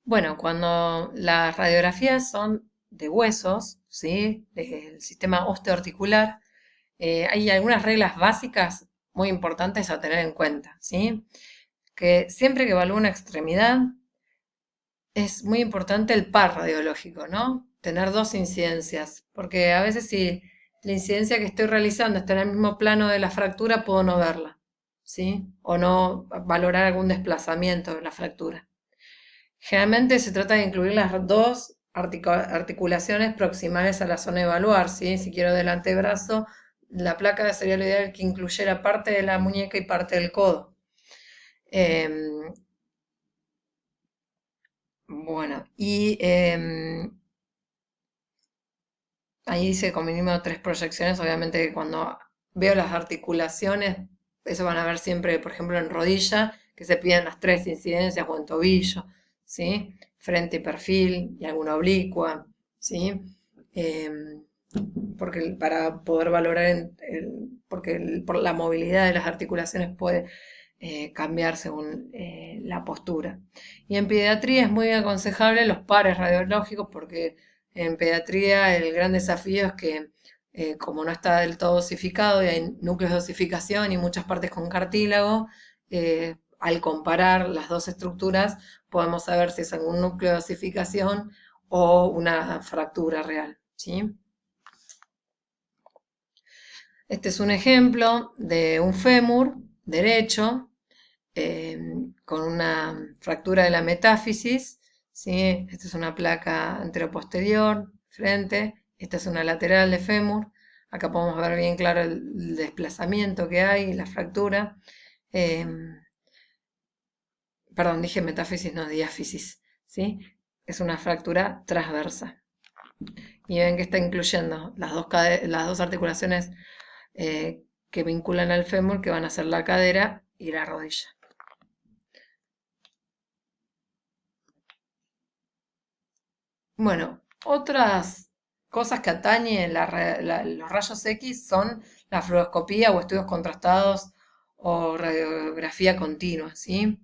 Bueno, cuando las radiografías son de huesos, ¿sí? Del sistema osteoarticular, hay algunas reglas básicas muy importantes a tener en cuenta, ¿sí? Que siempre que evalúe una extremidad, es muy importante el par radiológico, ¿no? Tener dos incidencias, porque a veces si la incidencia que estoy realizando está en el mismo plano de la fractura, puedo no verla, ¿sí? O no valorar algún desplazamiento de la fractura. Generalmente se trata de incluir las dos articulaciones proximales a la zona de evaluar, ¿sí? Si quiero del antebrazo, la placa sería lo ideal que incluyera parte de la muñeca y parte del codo. Em, bueno, y ahí dice con mínimo tres proyecciones. Obviamente que cuando veo las articulaciones, eso van a ver siempre, por ejemplo, en rodilla, que se piden las tres incidencias o en tobillo, ¿sí? Frente y perfil y alguna oblicua, ¿sí? Em, porque para poder valorar, porque por la movilidad de las articulaciones puede cambiar según la postura. Y en pediatría es muy aconsejable los pares radiológicos porque en pediatría el gran desafío es que como no está del todo osificado y hay núcleos de osificación y muchas partes con cartílago, al comparar las dos estructuras podemos saber si es algún núcleo de osificación o una fractura real, ¿sí? Este es un ejemplo de un fémur derecho eh, con una fractura de la metáfisis, ¿sí? Esta es una placa anteroposterior, frente, esta es una lateral de fémur, acá podemos ver bien claro el desplazamiento que hay, la fractura, eh, perdón, dije metáfisis, no diáfisis, ¿sí? Es una fractura transversa. Y ven que está incluyendo las dos articulaciones que vinculan al fémur, que van a ser la cadera y la rodilla. Bueno, otras cosas que atañen los rayos X son la fluoroscopía o estudios contrastados o radiografía continua, ¿sí?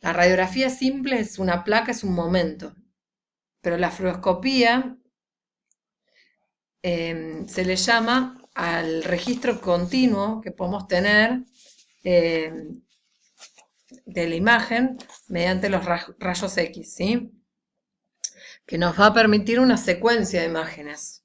La radiografía simple es una placa, es un momento, pero la fluoroscopía se le llama al registro continuo que podemos tener eh, de la imagen mediante los rayos X, ¿sí? Que nos va a permitir una secuencia de imágenes,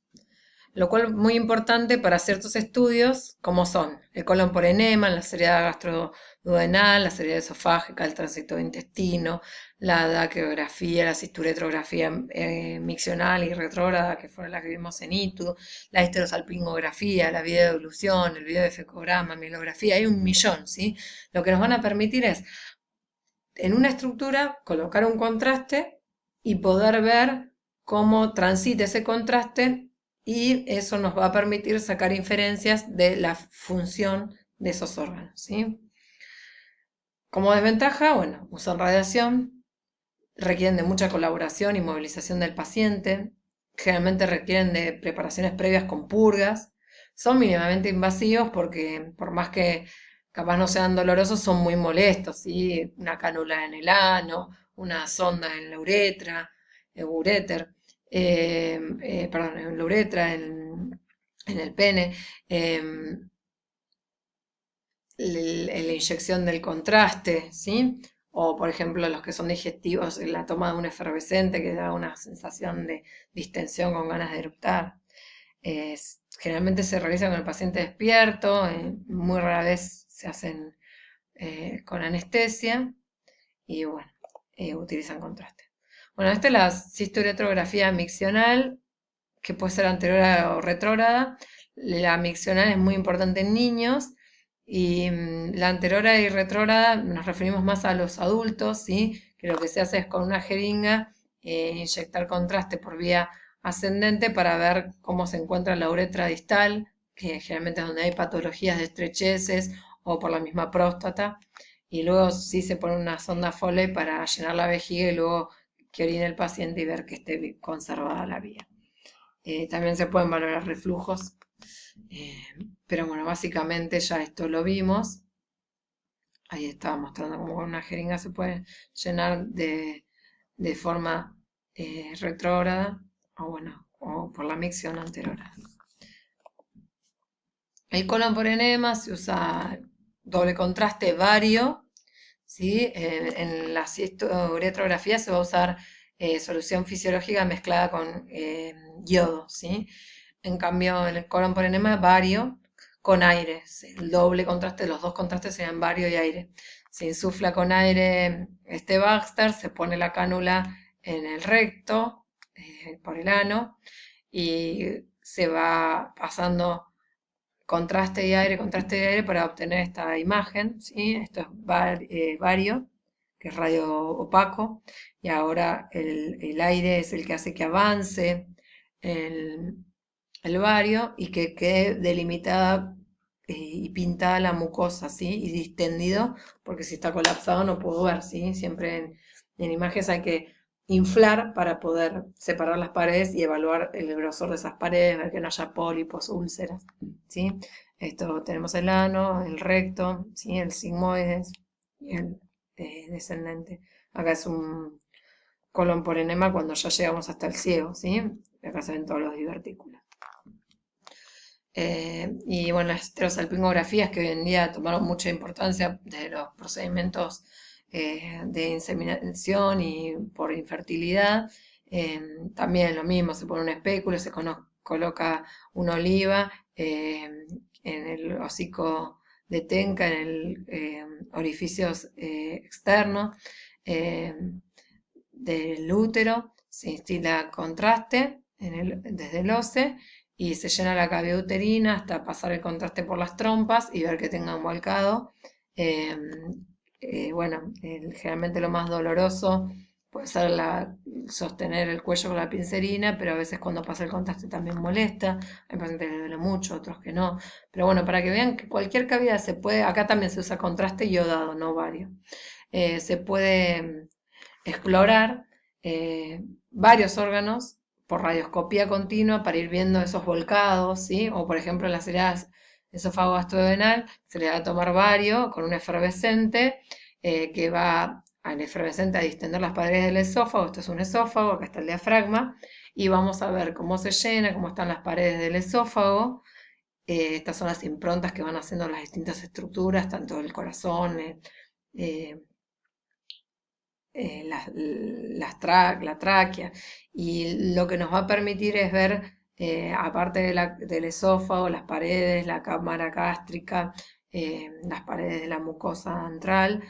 lo cual es muy importante para ciertos estudios, como son el colon por enema, la seriedad gastroduodenal, la seriedad esofágica, el tránsito de intestino, la daqueografía, la cisturetrografía miccional y retrógrada, que fueron las que vimos en ITU, la histerosalpingografía, la videoevolución, el videoefecograma, mielografía, hay un millón, ¿sí? Lo que nos van a permitir es, en una estructura, colocar un contraste y poder ver cómo transita ese contraste y eso nos va a permitir sacar inferencias de la función de esos órganos, ¿sí? Como desventaja, bueno, usan radiación, requieren de mucha colaboración y movilización del paciente, generalmente requieren de preparaciones previas con purgas, son mínimamente invasivos porque por más que capaz no sean dolorosos, son muy molestos, ¿sí? Una cánula en el ano, una sonda en la uretra, uréter, perdón, en la uretra, en el pene, la inyección del contraste, ¿sí? O, por ejemplo, los que son digestivos, la toma de un efervescente que da una sensación de distensión con ganas de eructar. Generalmente se realiza con el paciente despierto, muy rara vez se hacen con anestesia y, bueno, utilizan contraste. Bueno, esta es la cistoretrografía miccional, que puede ser anterior o retrógrada. La miccional es muy importante en niños y la anteriora y retrógrada nos referimos más a los adultos, ¿sí? Que lo que se hace es con una jeringa inyectar contraste por vía ascendente para ver cómo se encuentra la uretra distal, que generalmente es donde hay patologías de estrecheces o por la misma próstata. Y luego sí se pone una sonda Foley para llenar la vejiga y luego que orine el paciente y ver que esté conservada la vía. También se pueden valorar reflujos, eh, pero bueno, básicamente ya esto lo vimos. Ahí estaba mostrando cómo con una jeringa se puede llenar de forma retrógrada o bueno, o por la micción anterógrada. El colon por enema se usa doble contraste vario, ¿sí? En la uretrografía se va a usar solución fisiológica mezclada con yodo, ¿sí? En cambio, en el colon por enema vario con aire. El doble contraste, los dos contrastes serían vario y aire. Se insufla con aire este Baxter, se pone la cánula en el recto, por el ano, y se va pasando contraste y aire para obtener esta imagen, ¿sí? Esto es vario, que es radio opaco, y ahora el aire es el que hace que avance el, el vario y que quede delimitada y pintada la mucosa, ¿sí? Y distendido, porque si está colapsado no puedo ver, ¿sí? Siempre en imágenes hay que inflar para poder separar las paredes y evaluar el grosor de esas paredes, ver que no haya pólipos, úlceras, ¿sí? Esto tenemos el ano, el recto, ¿sí? El sigmoides y el descendente. Acá es un colon por enema cuando ya llegamos hasta el ciego, ¿sí? Acá se ven todos los divertículos. Y bueno, las esterosalpingografías que hoy en día tomaron mucha importancia de los procedimientos de inseminación y por infertilidad, también lo mismo, se pone un espéculo, se coloca una oliva en el hocico de Tenca, en el orificio externo del útero, se instila contraste desde el OCE y se llena la cavidad uterina hasta pasar el contraste por las trompas y ver que tenga un volcado. Bueno, generalmente lo más doloroso puede ser sostener el cuello con la pincerina, pero a veces cuando pasa el contraste también molesta. Hay pacientes que le duele mucho, otros que no. Pero bueno, para que vean que cualquier cavidad se puede, acá también se usa contraste iodado, no vario. Se puede explorar varios órganos por radioscopía continua para ir viendo esos volcados, ¿sí? O por ejemplo en las heridas esófago gastrodenal se le va a tomar vario con un efervescente que va al efervescente a distender las paredes del esófago. Esto es un esófago, acá está el diafragma, y vamos a ver cómo se llena, cómo están las paredes del esófago. Estas son las improntas que van haciendo las distintas estructuras, tanto el corazón, eh, la tráquea, y lo que nos va a permitir es ver, aparte del esófago, las paredes, la cámara gástrica, las paredes de la mucosa antral,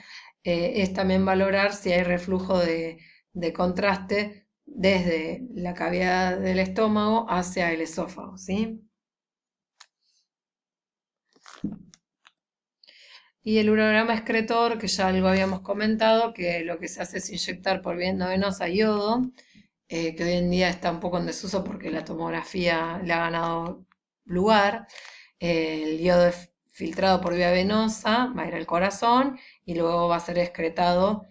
es también valorar si hay reflujo de contraste desde la cavidad del estómago hacia el esófago, ¿sí? Y el urograma excretor, que ya algo habíamos comentado, que lo que se hace es inyectar por vía endovenosa yodo, que hoy en día está un poco en desuso porque la tomografía le ha ganado lugar. El yodo es filtrado por vía venosa, va a ir al corazón y luego va a ser excretado,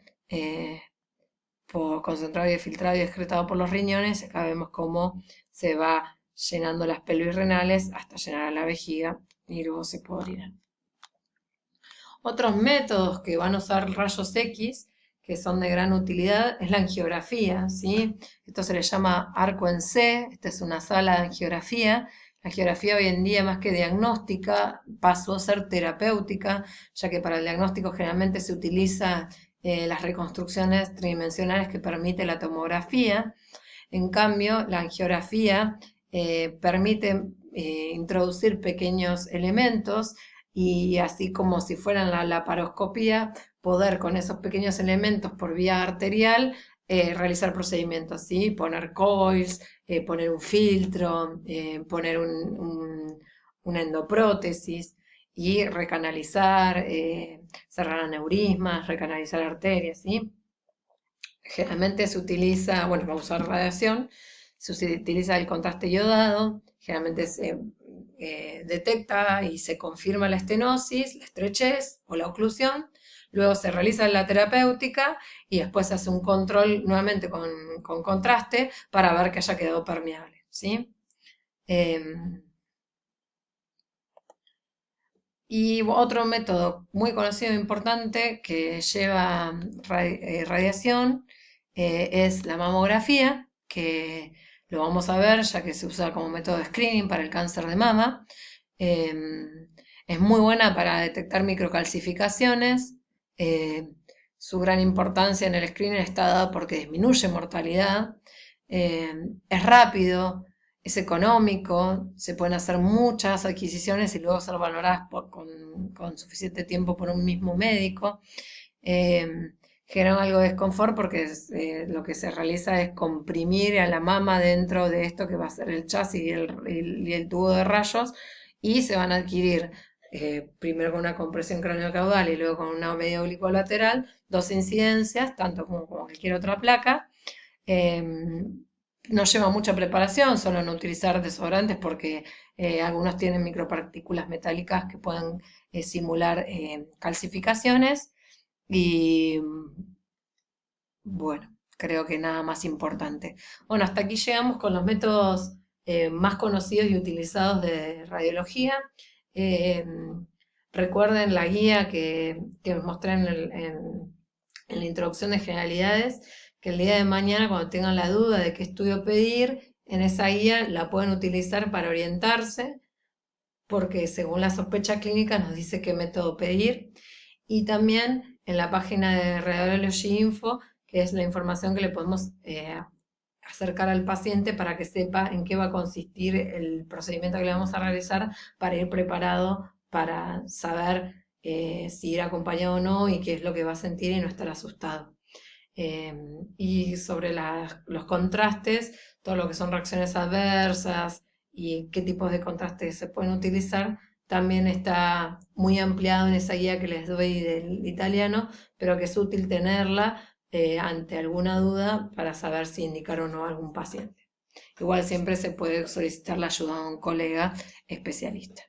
concentrado y filtrado y excretado por los riñones. Acá vemos cómo se va llenando las pelvis renales hasta llenar a la vejiga y luego se puede orinar. Otros métodos que van a usar rayos X, que son de gran utilidad, es la angiografía, ¿sí? Esto se le llama arco en C, esta es una sala de angiografía. La angiografía hoy en día, más que diagnóstica, pasó a ser terapéutica, ya que para el diagnóstico generalmente se utiliza las reconstrucciones tridimensionales que permite la tomografía. En cambio, la angiografía permite introducir pequeños elementos y así como si fueran la laparoscopía, poder con esos pequeños elementos por vía arterial realizar procedimientos, ¿sí? Poner coils, poner un filtro, poner una endoprótesis y recanalizar, cerrar aneurismas, recanalizar arterias, ¿sí? Generalmente se utiliza, bueno, vamos a usar radiación, se utiliza el contraste iodado, generalmente se detecta y se confirma la estenosis, la estrechez o la oclusión, luego se realiza la terapéutica y después se hace un control nuevamente con contraste para ver que haya quedado permeable, ¿sí? Y otro método muy conocido e importante que lleva radiación es la mamografía, que lo vamos a ver ya que se usa como método de screening para el cáncer de mama. Es muy buena para detectar microcalcificaciones. eh, Su gran importancia en el screening está dada porque disminuye mortalidad. Es rápido, es económico, se pueden hacer muchas adquisiciones y luego ser valoradas con suficiente tiempo por un mismo médico. Eh, Genera algo de desconfort porque lo que se realiza es comprimir a la mama dentro de esto que va a ser el chasis y el tubo de rayos, y se van a adquirir primero con una compresión craneocaudal y luego con una medida oblicuolateral, dos incidencias, tanto como cualquier otra placa. No lleva mucha preparación, solo no utilizar desodorantes porque algunos tienen micropartículas metálicas que pueden simular calcificaciones. Y bueno, creo que nada más importante. Bueno, hasta aquí llegamos con los métodos más conocidos y utilizados de radiología. Eh, Recuerden la guía que os mostré en la introducción de generalidades, que el día de mañana, cuando tengan la duda de qué estudio pedir, en esa guía la pueden utilizar para orientarse, porque según la sospecha clínica nos dice qué método pedir. Y también en la página de Radiology Info, que es la información que le podemos acercar al paciente para que sepa en qué va a consistir el procedimiento que le vamos a realizar, para ir preparado para saber si ir acompañado o no y qué es lo que va a sentir y no estar asustado. Y sobre los contrastes, todo lo que son reacciones adversas y qué tipos de contrastes se pueden utilizar, también está muy ampliado en esa guía que les doy del italiano, pero que es útil tenerla ante alguna duda para saber si indicar o no a algún paciente. Igual siempre se puede solicitar la ayuda de un colega especialista.